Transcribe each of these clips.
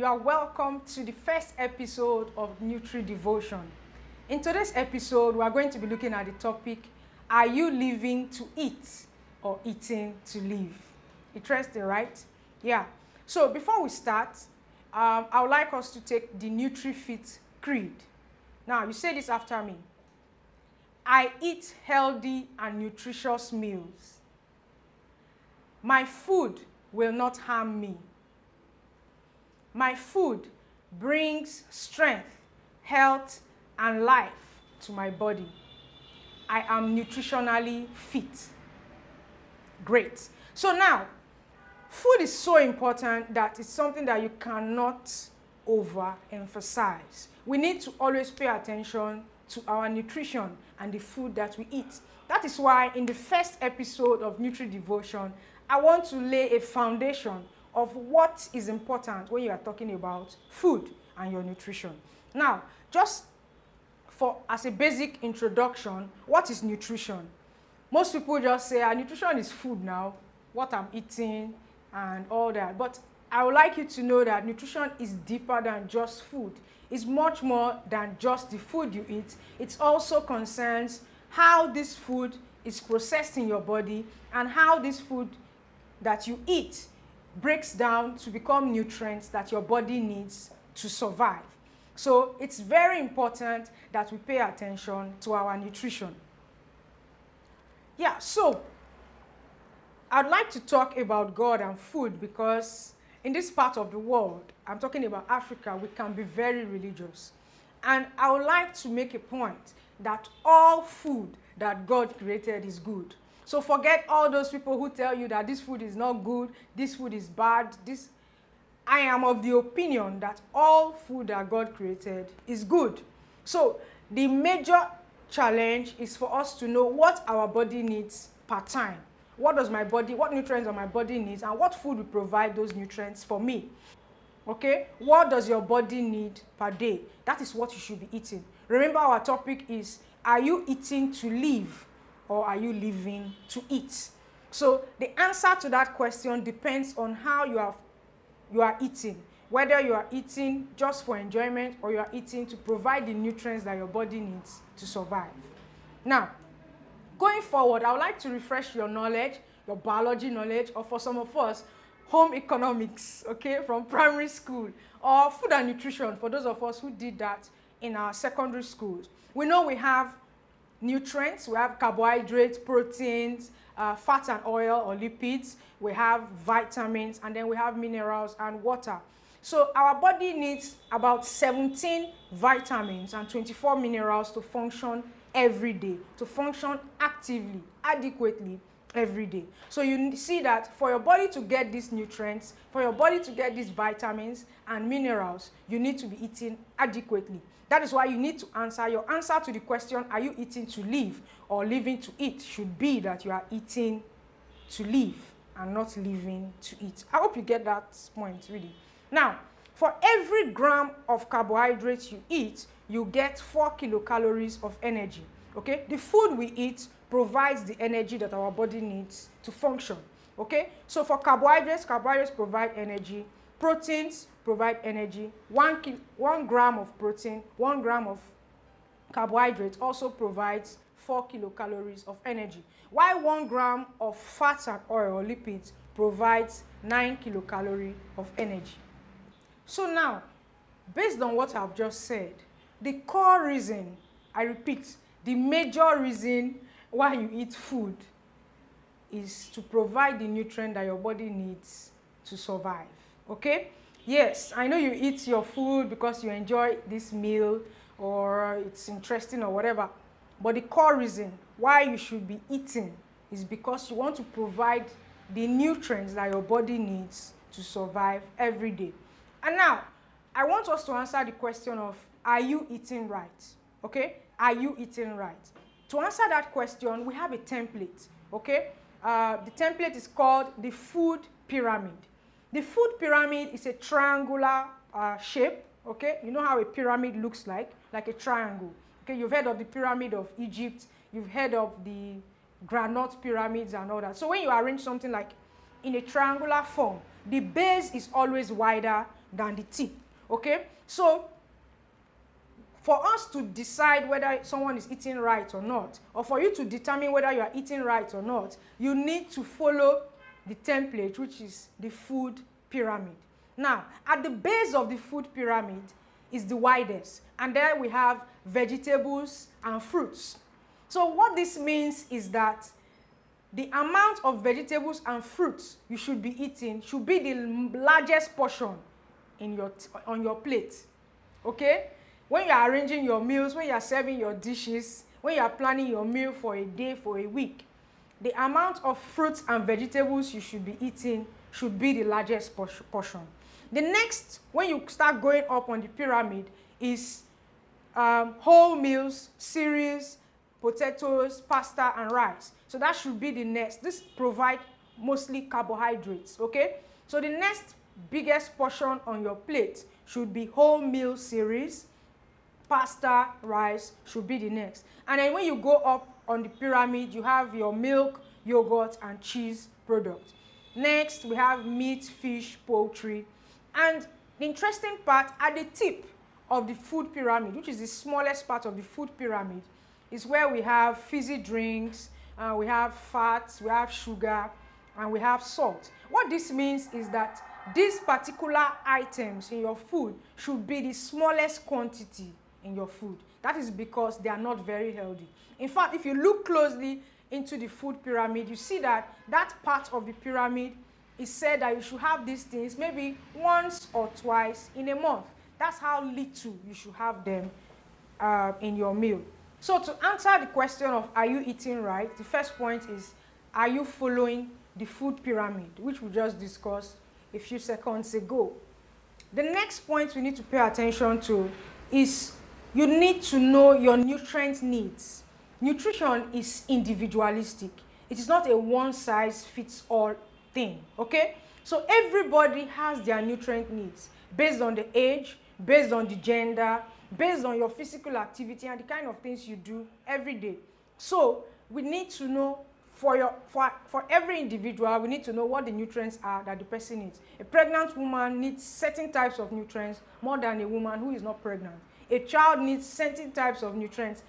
You are welcome to the first episode of Nutri Devotion. In today's episode, we are going to be looking at the topic, are you living to eat or eating to live? Interesting, right? Yeah. So before we start, I would like us to take the NutriFit Creed. Now, you say this after me. I eat healthy and nutritious meals. My food will not harm me. My food brings strength, health, and life to my body. I am nutritionally fit. Great. So now, food is so important that it's something that you cannot overemphasize. We need to always pay attention to our nutrition and the food that we eat. That is why in the first episode of Nutri Devotion, I want to lay a foundation of what is important when you are talking about food and your nutrition. Now, just as a basic introduction, what is nutrition? Most people just say, nutrition is food now, what I'm eating and all that. But I would like you to know that nutrition is deeper than just food. It's much more than just the food you eat. It also concerns how this food is processed in your body and how this food that you eat breaks down to become nutrients that your body needs to survive. So it's very important that we pay attention to our nutrition. Yeah, so I'd like to talk about God and food because in this part of the world, I'm talking about Africa, we can be very religious. And I would like to make a point that all food that God created is good. So forget all those people who tell you that this food is not good, this food is bad. I am of the opinion that all food that God created is good. So the major challenge is for us to know what our body needs per time. What nutrients my body needs, and what food will provide those nutrients for me. Okay? What does your body need per day? That is what you should be eating. Remember, our topic is, are you eating to live or are you living to eat? So the answer to that question depends on how you are eating. Whether you are eating just for enjoyment or you are eating to provide the nutrients that your body needs to survive. Now, going forward, I would like to refresh your knowledge, your biology knowledge, or for some of us, home economics, okay, from primary school, or food and nutrition for those of us who did that in our secondary schools. We know we have nutrients, we have carbohydrates, proteins, fat and oil or lipids, we have vitamins, and then we have minerals and water. So our body needs about 17 vitamins and 24 minerals to function every day, to function actively, adequately every day. So you see that for your body to get these nutrients, for your body to get these vitamins and minerals, you need to be eating adequately. That is why you need to answer. Your answer to the question, are you eating to live or living to eat, should be that you are eating to live and not living to eat. I hope you get that point, really. Now, for every gram of carbohydrates you eat, you get 4 kilocalories of energy. Okay? The food we eat provides the energy that our body needs to function. Okay? So for carbohydrates provide energy. Proteins provide energy. 1 gram of protein, 1 gram of carbohydrates also provides 4 kilocalories of energy. While 1 gram of fat and oil or lipids provides 9 kilocalories of energy. So now, based on what I've just said, the core reason, I repeat, the major reason why you eat food is to provide the nutrient that your body needs to survive. Okay? Yes, I know you eat your food because you enjoy this meal or it's interesting or whatever, but the core reason why you should be eating is because you want to provide the nutrients that your body needs to survive every day. And now, I want us to answer the question of, are you eating right? Okay? Are you eating right? To answer that question, we have a template. Okay? The template is called the food pyramid. The food pyramid is a triangular shape. Okay? You know how a pyramid looks like a triangle. Okay? You've heard of the pyramid of Egypt. You've heard of the granite pyramids and all that. So when you arrange something like in a triangular form, the base is always wider than the tip. Okay, so for us to decide whether someone is eating right or not, or for you to determine whether you are eating right or not, you need to follow the template, which is the food pyramid. Now, at the base of the food pyramid is the widest, and there we have vegetables and fruits. So what this means is that the amount of vegetables and fruits you should be eating should be the largest portion in on your plate. Okay? When you are arranging your meals, when you are serving your dishes, when you are planning your meal for a day, for a week, the amount of fruits and vegetables you should be eating should be the largest portion. The next, when you start going up on the pyramid, is whole meals, cereals, potatoes, pasta, and rice. So that should be the next. This provide mostly carbohydrates, okay? So the next biggest portion on your plate should be whole meal cereals, pasta, rice should be the next. And then when you go up on the pyramid, you have your milk, yogurt, and cheese products. Next, we have meat, fish, poultry. And the interesting part, at the tip of the food pyramid, which is the smallest part of the food pyramid, is where we have fizzy drinks, we have fats, we have sugar, and we have salt. What this means is that these particular items in your food should be the smallest quantity in your food. That is because they are not very healthy. In fact, if you look closely into the food pyramid, you see that that part of the pyramid is said that you should have these things maybe once or twice in a month. That's how little you should have them in your meal. So to answer the question of are you eating right, the first point is, are you following the food pyramid, which we just discussed a few seconds ago. The next point we need to pay attention to is you need to know your nutrient needs. Nutrition is individualistic. It is not a one-size-fits-all thing, okay? So everybody has their nutrient needs based on the age, based on the gender, based on your physical activity and the kind of things you do every day. So we need to know for every individual, we need to know what the nutrients are that the person needs. A pregnant woman needs certain types of nutrients more than a woman who is not pregnant. A child needs certain types of nutrients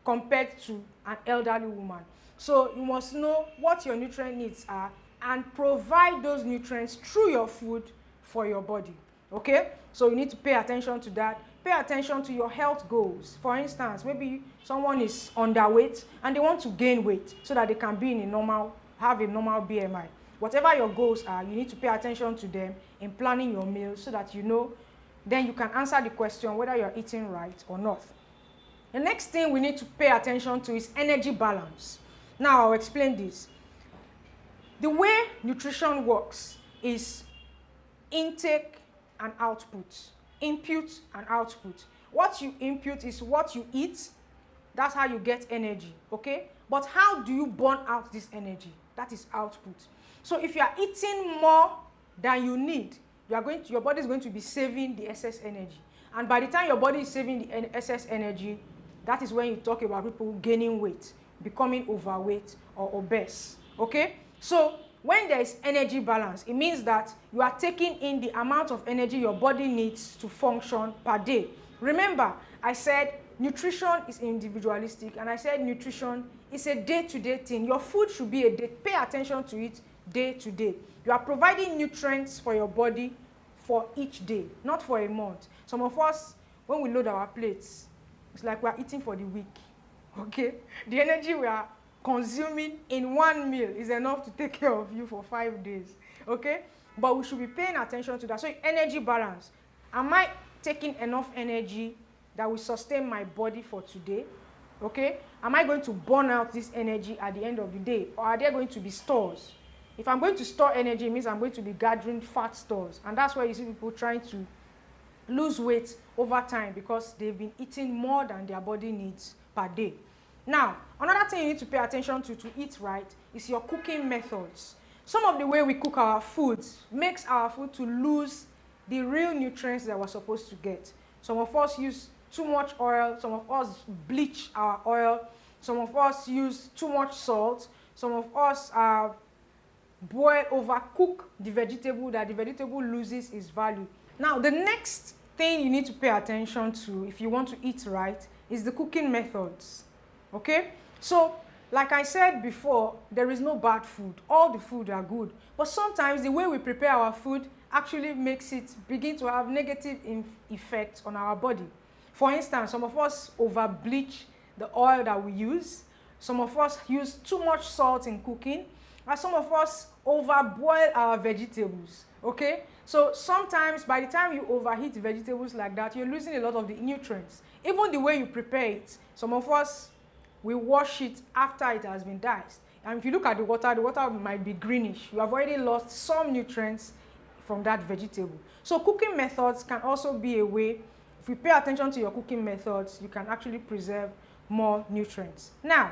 compared to an elderly woman. So you must know what your nutrient needs are and provide those nutrients through your food for your body. Okay? So you need to pay attention to that. Pay attention to your health goals. For instance, maybe someone is underweight and they want to gain weight so that they can be in have a normal BMI. Whatever your goals are, you need to pay attention to them in planning your meals so that you know, then you can answer the question whether you're eating right or not. The next thing we need to pay attention to is energy balance. Now I'll explain this. The way nutrition works is intake and output. Input and output. What you input is what you eat. That's how you get energy, okay? But how do you burn out this energy? That is output. So if you are eating more than you need, your body is going to be saving the excess energy. And by the time your body is saving the excess energy, that is when you talk about people gaining weight, becoming overweight or obese, okay? So when there is energy balance, it means that you are taking in the amount of energy your body needs to function per day. Remember, I said nutrition is individualistic, and I said nutrition is a day-to-day thing. Your food should be a day. Pay attention to it day to day. You are providing nutrients for your body for each day, not for a month. Some of us, when we load our plates, it's like we are eating for the week, okay? The energy we are consuming in one meal is enough to take care of you for 5 days, okay? But we should be paying attention to that. So energy balance. Am I taking enough energy that will sustain my body for today, okay? Am I going to burn out this energy at the end of the day, or are there going to be stores? If I'm going to store energy, it means I'm going to be gathering fat stores, and that's why you see people trying to lose weight over time because they've been eating more than their body needs per day. Now, another thing you need to pay attention to eat right is your cooking methods. Some of the way we cook our foods makes our food to lose the real nutrients that we're supposed to get. Some of us use too much oil, some of us bleach our oil, some of us use too much salt, some of us overcook the vegetable, that the vegetable loses its value. Now, the next thing you need to pay attention to if you want to eat right is the cooking methods. Okay? So, like I said before, there is no bad food. All the food are good. But sometimes the way we prepare our food actually makes it begin to have negative effects on our body. For instance, some of us over bleach the oil that we use. Some of us use too much salt in cooking. And some of us overboil our vegetables. Okay? So sometimes by the time you overheat vegetables like that, you're losing a lot of the nutrients. Even the way you prepare it, some of us, we wash it after it has been diced. And if you look at the water might be greenish. You have already lost some nutrients from that vegetable. So cooking methods can also be a way, if you pay attention to your cooking methods, you can actually preserve more nutrients. Now,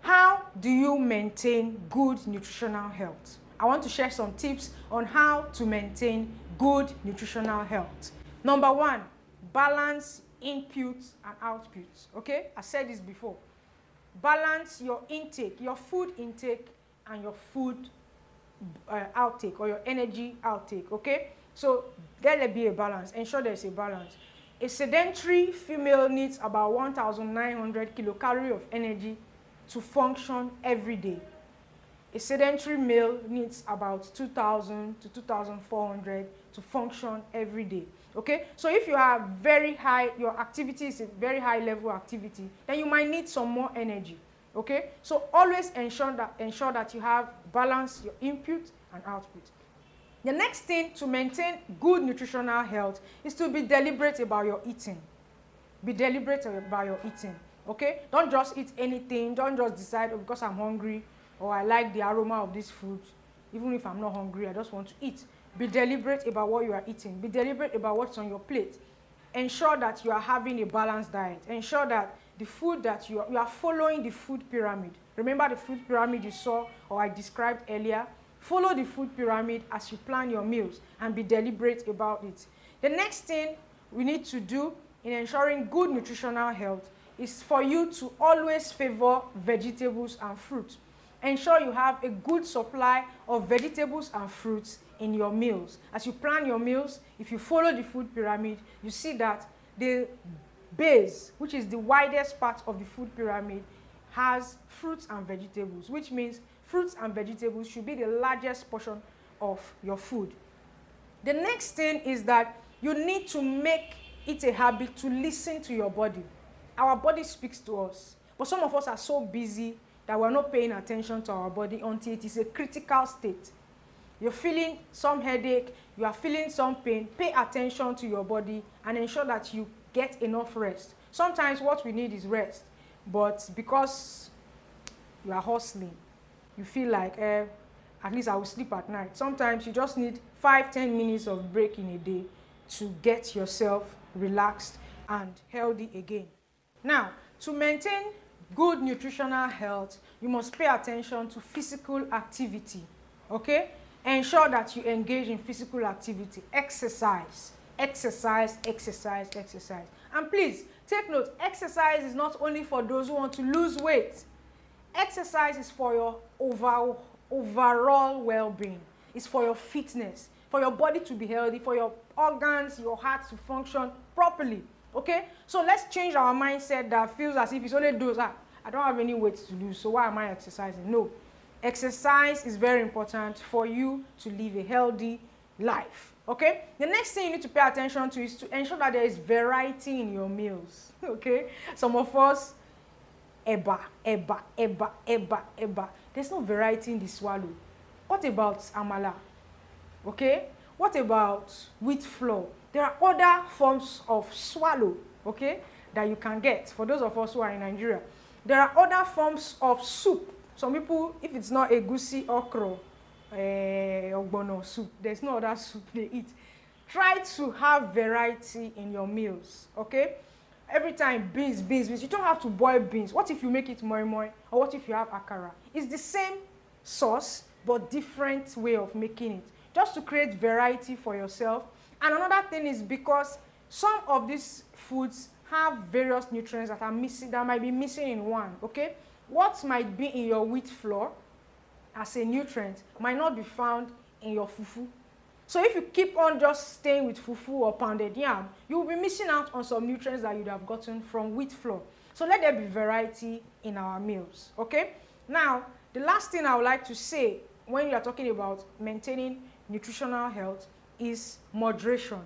how do you maintain good nutritional health? I want to share some tips on how to maintain good nutritional health. Number one, balance inputs and outputs. Okay, I said this before. Balance your intake, your food intake and your food outtake or your energy outtake. Okay, so there be a balance. Ensure there's a balance. A sedentary female needs about 1,900 kilocalories of energy to function every day. A sedentary male needs about 2,000 to 2,400 to function every day. Okay, so if you are very high, your activity is a very high level activity, then you might need some more energy. Okay, so always ensure that you have balance your input and output. The next thing to maintain good nutritional health is to be deliberate about your eating. Be deliberate about your eating. Okay, don't just eat anything. Don't just decide, oh, because I'm hungry or I like the aroma of this food, even if I'm not hungry, I just want to eat. Be deliberate about what you are eating. Be deliberate about what's on your plate. Ensure that you are having a balanced diet. Ensure that the food that you are following the food pyramid. Remember the food pyramid you saw or I described earlier? Follow the food pyramid as you plan your meals and be deliberate about it. The next thing we need to do in ensuring good nutritional health is for you to always favor vegetables and fruits. Ensure you have a good supply of vegetables and fruits in your meals. As you plan your meals, if you follow the food pyramid, you see that the base, which is the widest part of the food pyramid, has fruits and vegetables, which means fruits and vegetables should be the largest portion of your food. The next thing is that you need to make it a habit to listen to your body. Our body speaks to us, but some of us are so busy that we're not paying attention to our body until it is a critical state. You're feeling some headache, you are feeling some pain, pay attention to your body and ensure that you get enough rest. Sometimes what we need is rest, but because you are hustling, you feel like, at least I will sleep at night. Sometimes you just need 5-10 minutes of break in a day to get yourself relaxed and healthy again. Now, to maintain good nutritional health, you must pay attention to physical activity. Okay? Ensure that you engage in physical activity. Exercise. Exercise, exercise, exercise. And please, take note, exercise is not only for those who want to lose weight. Exercise is for your overall well-being. It's for your fitness, for your body to be healthy, for your organs, your heart to function properly. Okay? So let's change our mindset that feels as if it's only those, I don't have any weight to lose, so why am I exercising? No. Exercise is very important for you to live a healthy life. Okay? The next thing you need to pay attention to is to ensure that there is variety in your meals. Okay? Some of us, eba. There's no variety in the swallow. What about amala? Okay? What about wheat flour? There are other forms of swallow, okay, that you can get for those of us who are in Nigeria. There are other forms of soup. Some people, if it's not egusi, okra, ogbono soup, there's no other soup they eat. Try to have variety in your meals, okay? Every time beans. You don't have to boil beans. What if you make it moi moi? Or what if you have akara? It's the same sauce, but different way of making it. Just to create variety for yourself. And another thing is because some of these foods have various nutrients that are missing, that might be missing in one, okay? What might be in your wheat flour as a nutrient might not be found in your fufu. So if you keep on just staying with fufu or pounded yam, you will be missing out on some nutrients that you'd have gotten from wheat flour. So let there be variety in our meals, okay? Now, the last thing I would like to say when you are talking about maintaining nutritional health is moderation.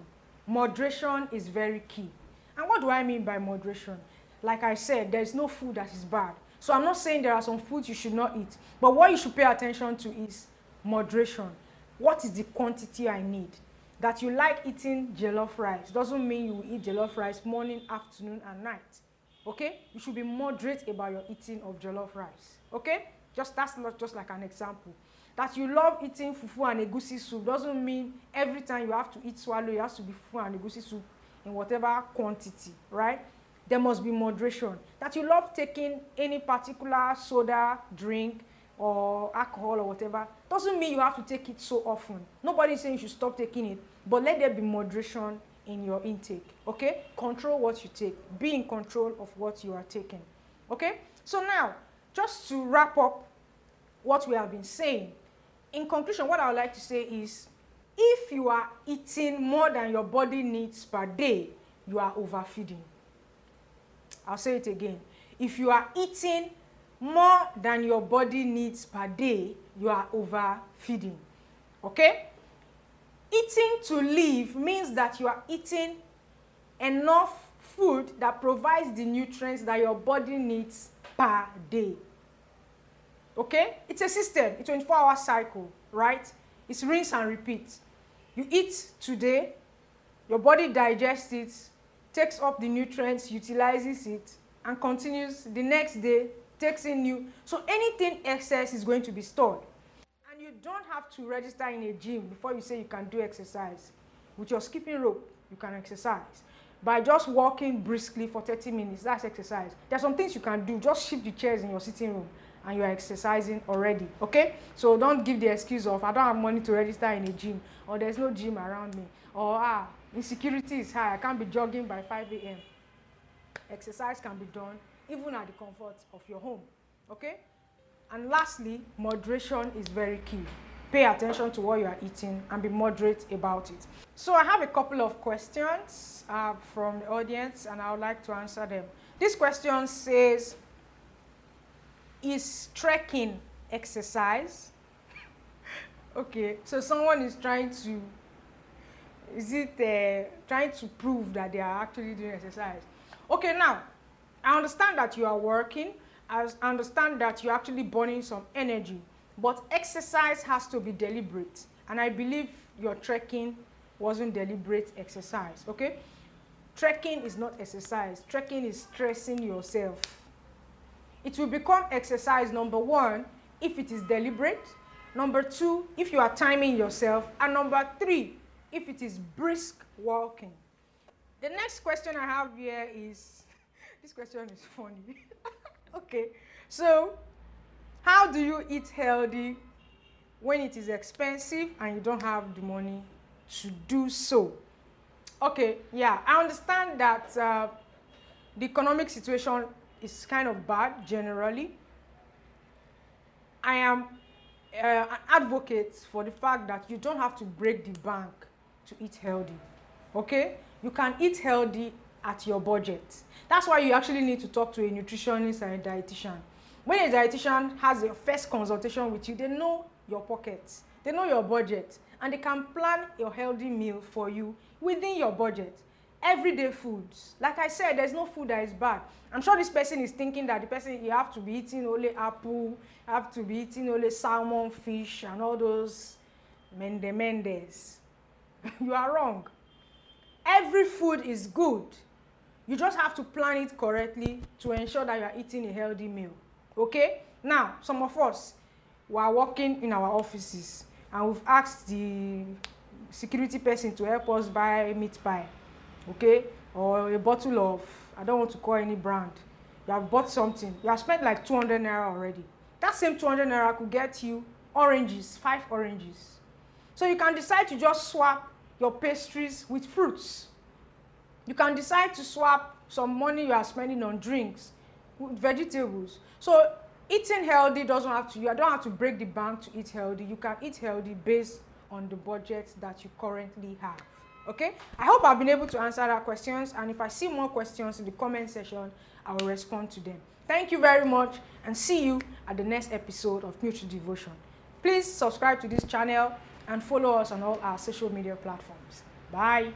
Moderation is very key. And what do I mean by moderation? Like I said, there is no food that is bad. So I'm not saying there are some foods you should not eat. But what you should pay attention to is moderation. What is the quantity I need? That you like eating jollof rice doesn't mean you will eat jollof rice morning, afternoon, and night. Okay? You should be moderate about your eating of jollof rice. Okay? That's not just like an example. That you love eating fufu and egusi soup doesn't mean every time you have to eat swallow, it has to be fufu and egusi soup in whatever quantity, right? There must be moderation. That you love taking any particular soda drink or alcohol or whatever doesn't mean you have to take it so often. Nobody is saying you should stop taking it, but let there be moderation in your intake, okay? Control what you take. Be in control of what you are taking, okay? So now, just to wrap up what we have been saying, in conclusion, what I would like to say is, if you are eating more than your body needs per day, you are overfeeding. I'll say it again. If you are eating more than your body needs per day, you are overfeeding. Okay? Eating to live means that you are eating enough food that provides the nutrients that your body needs per day. Okay? It's a system. It's a 24-hour cycle, right? It's rinse and repeat. You eat today, your body digests it, takes up the nutrients, utilizes it, and continues the next day, takes in new. So anything excess is going to be stored. And you don't have to register in a gym before you say you can do exercise. With your skipping rope, you can exercise. By just walking briskly for 30 minutes, that's exercise. There are some things you can do. Just shift the chairs in your sitting room and you are exercising already, okay? So don't give the excuse of, I don't have money to register in a gym, or there's no gym around me, or insecurity is high, I can't be jogging by 5 a.m. Exercise can be done even at the comfort of your home, okay? And lastly, moderation is very key. Pay attention to what you are eating and be moderate about it. So I have a couple of questions from the audience, and I would like to answer them. This question says, is trekking exercise? Okay, so someone is trying to, trying to prove that they are actually doing exercise? Okay, now, I understand that you are working. I understand that you're actually burning some energy. But exercise has to be deliberate. And I believe your trekking wasn't deliberate exercise, okay? Trekking is not exercise. Trekking is stressing yourself. It will become exercise, number one, if it is deliberate. Number two, if you are timing yourself. And number three, if it is brisk walking. The next question I have here is, this question is funny. Okay, so how do you eat healthy when it is expensive and you don't have the money to do so? Okay, yeah, I understand that the economic situation is kind of bad generally. I am an advocate for the fact that you don't have to break the bank to eat healthy, okay? You can eat healthy at your budget. That's why you actually need to talk to a nutritionist and a dietitian. When a dietitian has a first consultation with you, they know your pockets, they know your budget, and they can plan your healthy meal for you within your budget. Everyday foods. Like I said, there's no food that is bad. I'm sure this person is thinking that the person, you have to be eating only apple, have to be eating only salmon, fish, and all those mendes. You are wrong. Every food is good. You just have to plan it correctly to ensure that you are eating a healthy meal. Okay? Now, some of us, we are working in our offices and we've asked the security person to help us buy meat pie. Okay? Or a bottle of, I don't want to call any brand. You have bought something. You have spent like 200 naira already. That same 200 naira could get you oranges, 5 oranges. So you can decide to just swap your pastries with fruits. You can decide to swap some money you are spending on drinks with vegetables. So eating healthy doesn't have to, you don't have to break the bank to eat healthy. You can eat healthy based on the budget that you currently have. Okay, I hope I've been able to answer that questions, and if I see more questions in the comment section, I will respond to them. Thank you very much, and see you at the next episode of Nutri Devotion. Please subscribe to this channel and follow us on all our social media platforms. Bye.